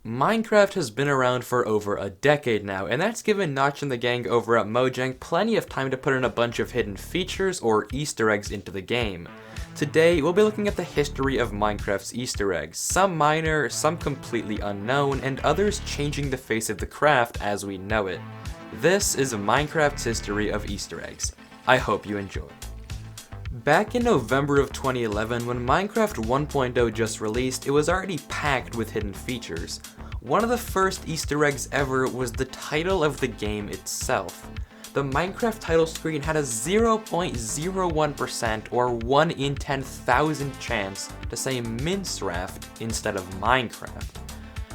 Minecraft has been around for over a decade now, and that's given Notch and the gang over at Mojang plenty of time to put in a bunch of hidden features or Easter eggs into the game. Today, we'll be looking at the history of Minecraft's Easter eggs, some minor, some completely unknown, and others changing the face of the craft as we know it. This is Minecraft's history of Easter eggs. I hope you enjoy. Back in November of 2011, when Minecraft 1.0 just released, it was already packed with hidden features. One of the first Easter eggs ever was the title of the game itself. The Minecraft title screen had a 0.01% or 1 in 10,000 chance to say Minceraft instead of Minecraft.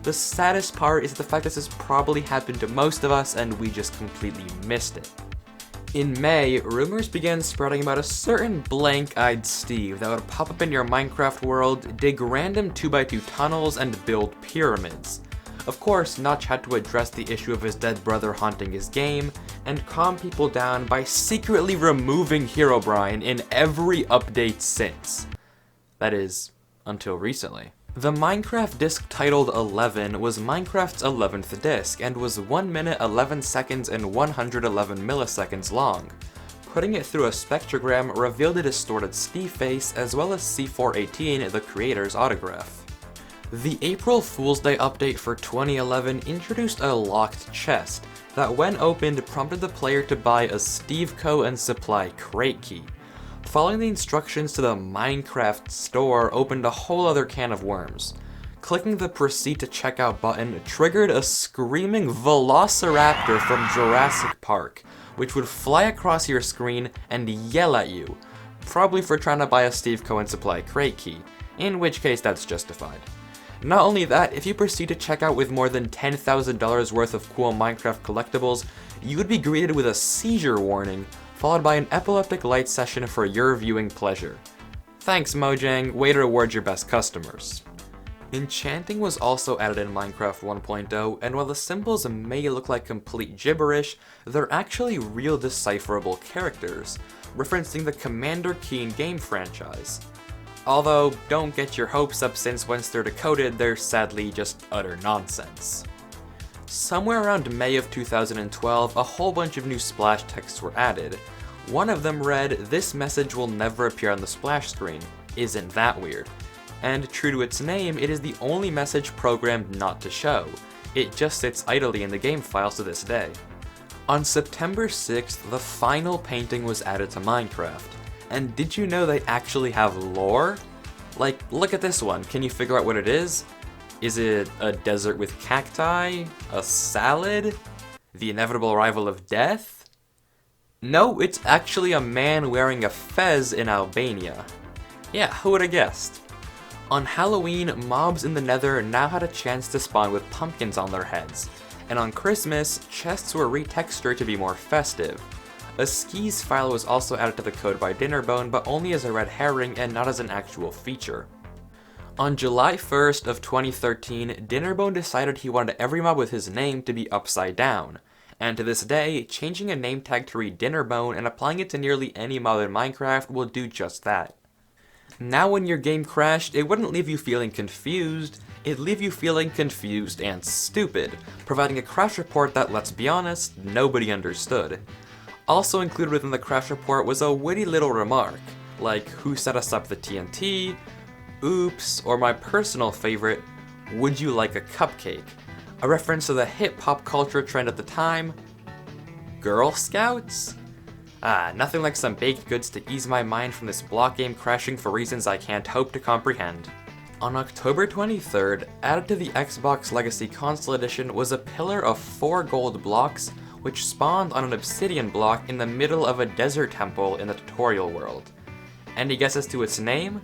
The saddest part is the fact that this probably happened to most of us and we just completely missed it. In May, rumors began spreading about a certain blank-eyed Steve that would pop up in your Minecraft world, dig random 2x2 tunnels, and build pyramids. Of course, Notch had to address the issue of his dead brother haunting his game, and calm people down by secretly removing Herobrine in every update since. That is, until recently. The Minecraft disc titled 11 was Minecraft's 11th disc and was 1 minute 11 seconds and 111 milliseconds long. Putting it through a spectrogram revealed a distorted Steve face as well as C418, the creator's autograph. The April Fool's Day update for 2011 introduced a locked chest that when opened prompted the player to buy a Steve Co. and supply crate key. Following the instructions to the Minecraft store opened a whole other can of worms. Clicking the Proceed to Checkout button triggered a screaming velociraptor from Jurassic Park, which would fly across your screen and yell at you, probably for trying to buy a Steve Cohen Supply crate key, in which case that's justified. Not only that, if you proceed to check out with more than $10,000 worth of cool Minecraft collectibles, you would be greeted with a seizure warning, followed by an epileptic light session for your viewing pleasure. Thanks Mojang, way to reward your best customers. Enchanting was also added in Minecraft 1.0, and while the symbols may look like complete gibberish, they're actually real decipherable characters, referencing the Commander Keen game franchise. Although, don't get your hopes up since once they're decoded, they're sadly just utter nonsense. Somewhere around May of 2012, a whole bunch of new splash texts were added. One of them read, "This message will never appear on the splash screen. Isn't that weird?" And true to its name, it is the only message programmed not to show. It just sits idly in the game files to this day. On September 6th, the final painting was added to Minecraft. And did you know they actually have lore? Like, look at this one, can you figure out what it is? Is it a desert with cacti? A salad? The inevitable arrival of death? No, it's actually a man wearing a fez in Albania. Yeah, who would have guessed? On Halloween, mobs in the Nether now had a chance to spawn with pumpkins on their heads. And on Christmas, chests were retextured to be more festive. A skis file was also added to the code by Dinnerbone, but only as a red herring and not as an actual feature. On July 1st of 2013, Dinnerbone decided he wanted every mob with his name to be upside down, and to this day, changing a name tag to read Dinnerbone and applying it to nearly any mob in Minecraft will do just that. Now when your game crashed, it wouldn't leave you feeling confused, it'd leave you feeling confused and stupid, providing a crash report that, let's be honest, nobody understood. Also included within the crash report was a witty little remark, like who set us up the TNT, oops, or my personal favorite, would you like a cupcake? A reference to the hip pop culture trend at the time, Girl Scouts? Nothing like some baked goods to ease my mind from this block game crashing for reasons I can't hope to comprehend. On October 23rd, added to the Xbox Legacy Console Edition was a pillar of 4 gold blocks which spawned on an obsidian block in the middle of a desert temple in the tutorial world. Any guesses to its name?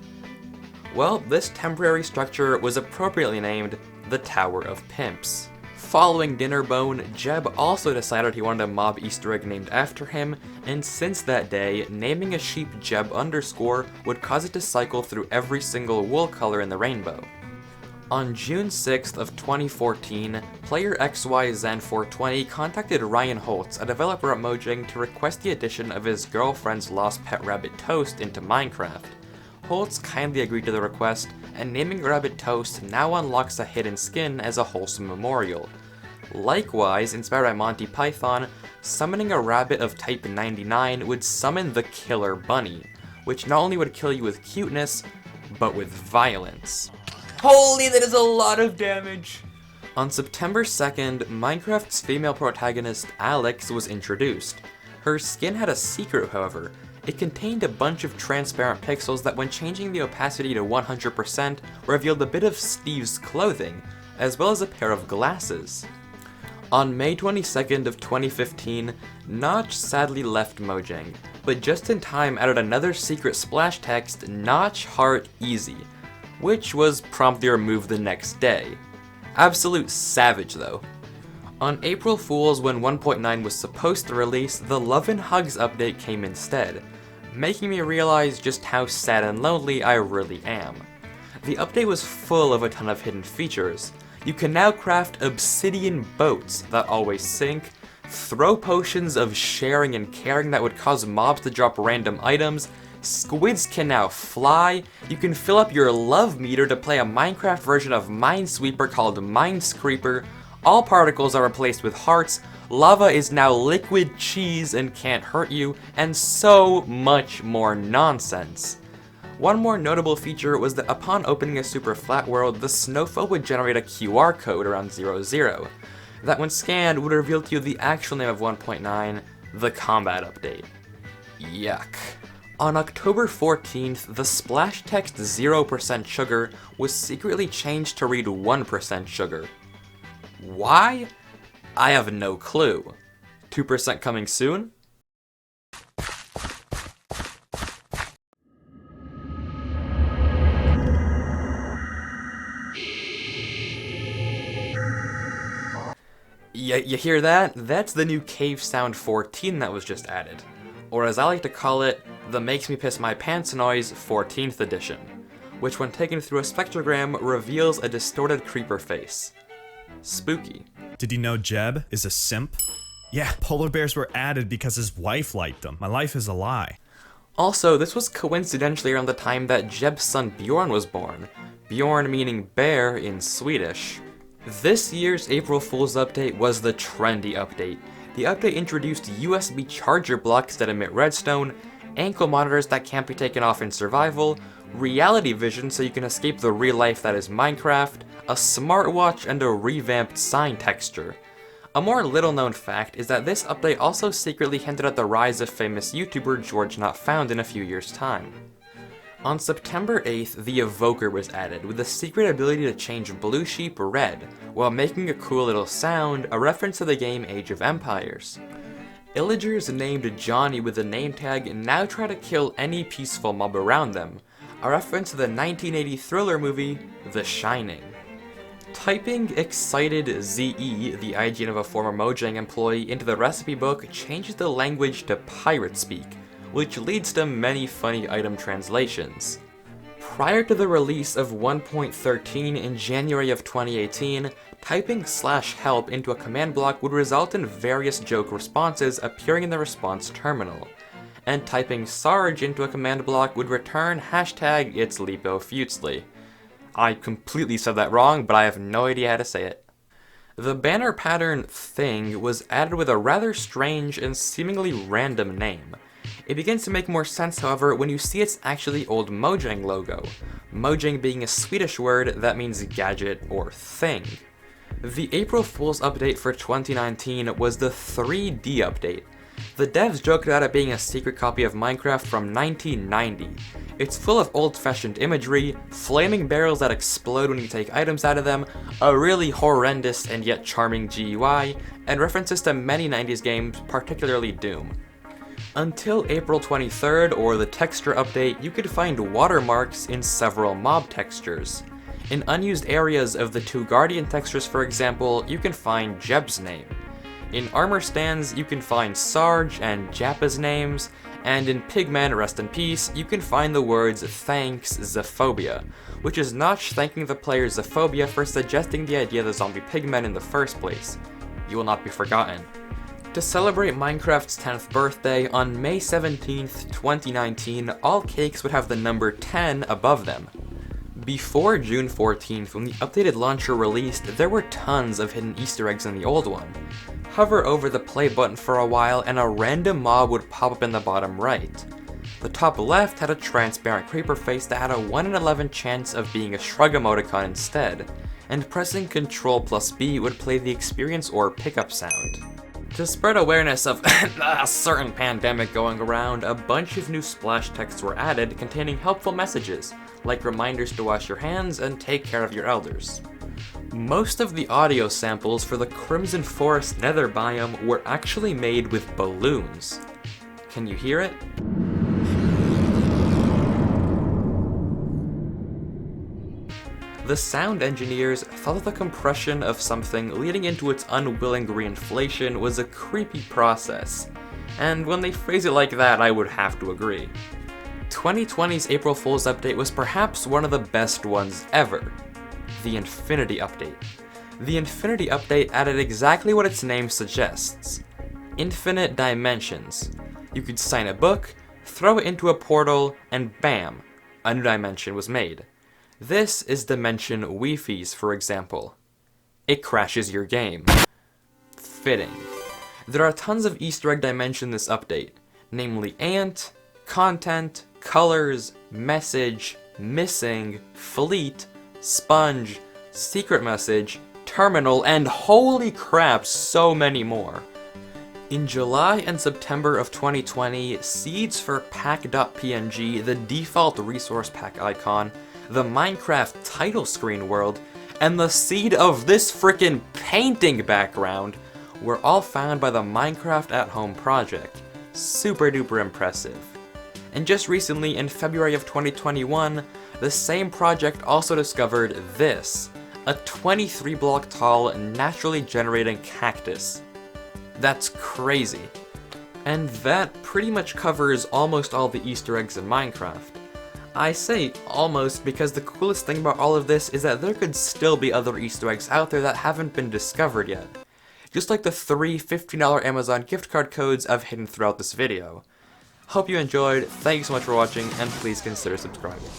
Well, this temporary structure was appropriately named the Tower of Pimps. Following Dinnerbone, Jeb also decided he wanted a mob Easter egg named after him, and since that day, naming a sheep Jeb _ would cause it to cycle through every single wool color in the rainbow. On June 6th of 2014, player XYZen420 contacted Ryan Holtz, a developer at Mojang, to request the addition of his girlfriend's lost pet rabbit Toast into Minecraft. Holtz kindly agreed to the request, and naming a rabbit Toast now unlocks a hidden skin as a wholesome memorial. Likewise, inspired by Monty Python, summoning a rabbit of type 99 would summon the Killer Bunny, which not only would kill you with cuteness, but with violence. Holy, that is a lot of damage! On September 2nd, Minecraft's female protagonist, Alex, was introduced. Her skin had a secret, however. It contained a bunch of transparent pixels that, when changing the opacity to 100%, revealed a bit of Steve's clothing, as well as a pair of glasses. On May 22nd of 2015, Notch sadly left Mojang, but just in time added another secret splash text, Notch Heart Easy, which was promptly removed the next day. Absolute savage though. On April Fools, when 1.9 was supposed to release, the Love and Hugs update came instead, making me realize just how sad and lonely I really am. The update was full of a ton of hidden features. You can now craft obsidian boats that always sink, throw potions of sharing and caring that would cause mobs to drop random items, squids can now fly, you can fill up your love meter to play a Minecraft version of Minesweeper called Minescreeper, all particles are replaced with hearts, lava is now liquid cheese and can't hurt you, and so much more nonsense. One more notable feature was that upon opening a super flat world, the snowfall would generate a QR code around 00, that when scanned would reveal to you the actual name of 1.9, the combat update. Yuck. On October 14th, the splash text 0% sugar was secretly changed to read 1% sugar. Why? I have no clue. 2% coming soon? You hear that? That's the new Cave Sound 14 that was just added. Or as I like to call it, the Makes Me Piss My Pants noise 14th edition, which when taken through a spectrogram reveals a distorted creeper face. Spooky. Did you know Jeb is a simp? Yeah, polar bears were added because his wife liked them. My life is a lie. Also, this was coincidentally around the time that Jeb's son Bjorn was born. Bjorn meaning bear in Swedish. This year's April Fool's update was the trendy update. The update introduced USB charger blocks that emit redstone, ankle monitors that can't be taken off in survival, reality vision so you can escape the real life that is Minecraft, a smartwatch, and a revamped sign texture. A more little known fact is that this update also secretly hinted at the rise of famous YouTuber George Not Found in a few years' time. On September 8th, the Evoker was added, with the secret ability to change blue sheep red, while making a cool little sound, a reference to the game Age of Empires. Illagers named Johnny with the name tag now try to kill any peaceful mob around them, a reference to the 1980 thriller movie, The Shining. Typing excited ZE, the IGN of a former Mojang employee, into the recipe book changes the language to pirate speak, which leads to many funny item translations. Prior to the release of 1.13 in January of 2018, typing /help into a command block would result in various joke responses appearing in the response terminal, and typing Sarge into a command block would return #It'sLipoFutsly. I completely said that wrong, but I have no idea how to say it. The banner pattern thing was added with a rather strange and seemingly random name. It begins to make more sense, however, when you see its actually old Mojang logo. Mojang being a Swedish word that means gadget or thing. The April Fool's update for 2019 was the 3D update. The devs joked about it being a secret copy of Minecraft from 1990. It's full of old-fashioned imagery, flaming barrels that explode when you take items out of them, a really horrendous and yet charming GUI, and references to many 90s games, particularly Doom. Until April 23rd, or the texture update, you could find watermarks in several mob textures. In unused areas of the two Guardian textures, for example, you can find Jeb's name. In armor stands, you can find Sarge and Jappa's names, and in Pigman Rest in Peace, you can find the words Thanks Zephobia, which is Notch thanking the player Zephobia for suggesting the idea of the zombie pigmen in the first place. You will not be forgotten. To celebrate Minecraft's 10th birthday, on May 17th, 2019, all cakes would have the number 10 above them. Before June 14th, when the updated launcher released, there were tons of hidden Easter eggs in the old one. Hover over the play button for a while and a random mob would pop up in the bottom right. The top left had a transparent creeper face that had a 1 in 11 chance of being a shrug emoticon instead, and pressing Ctrl plus B would play the experience or pickup sound. To spread awareness of a certain pandemic going around, a bunch of new splash texts were added containing helpful messages, like reminders to wash your hands and take care of your elders. Most of the audio samples for the Crimson Forest Nether biome were actually made with balloons. Can you hear it? The sound engineers thought that the compression of something leading into its unwilling reinflation was a creepy process, and when they phrase it like that, I would have to agree. 2020's April Fool's update was perhaps one of the best ones ever, the Infinity Update. The Infinity Update added exactly what its name suggests: infinite dimensions. You could sign a book, throw it into a portal, and bam, a new dimension was made. This is dimension Wifies, for example. It crashes your game. Fitting. There are tons of Easter egg dimensions in this update, namely Ant, Content, Colors, Message, Missing, Fleet, Sponge, Secret Message, Terminal, and holy crap, so many more. In July and September of 2020, seeds for pack.png, the default resource pack icon, the Minecraft title screen world, and the seed of this frickin' painting background were all found by the Minecraft at Home project. Super duper impressive. And just recently, in February of 2021, the same project also discovered this, a 23 block tall, naturally generating cactus. That's crazy. And that pretty much covers almost all the Easter eggs in Minecraft. I say almost because the coolest thing about all of this is that there could still be other Easter eggs out there that haven't been discovered yet. Just like the 3 $15 Amazon gift card codes I've hidden throughout this video. Hope you enjoyed, thank you so much for watching, and please consider subscribing.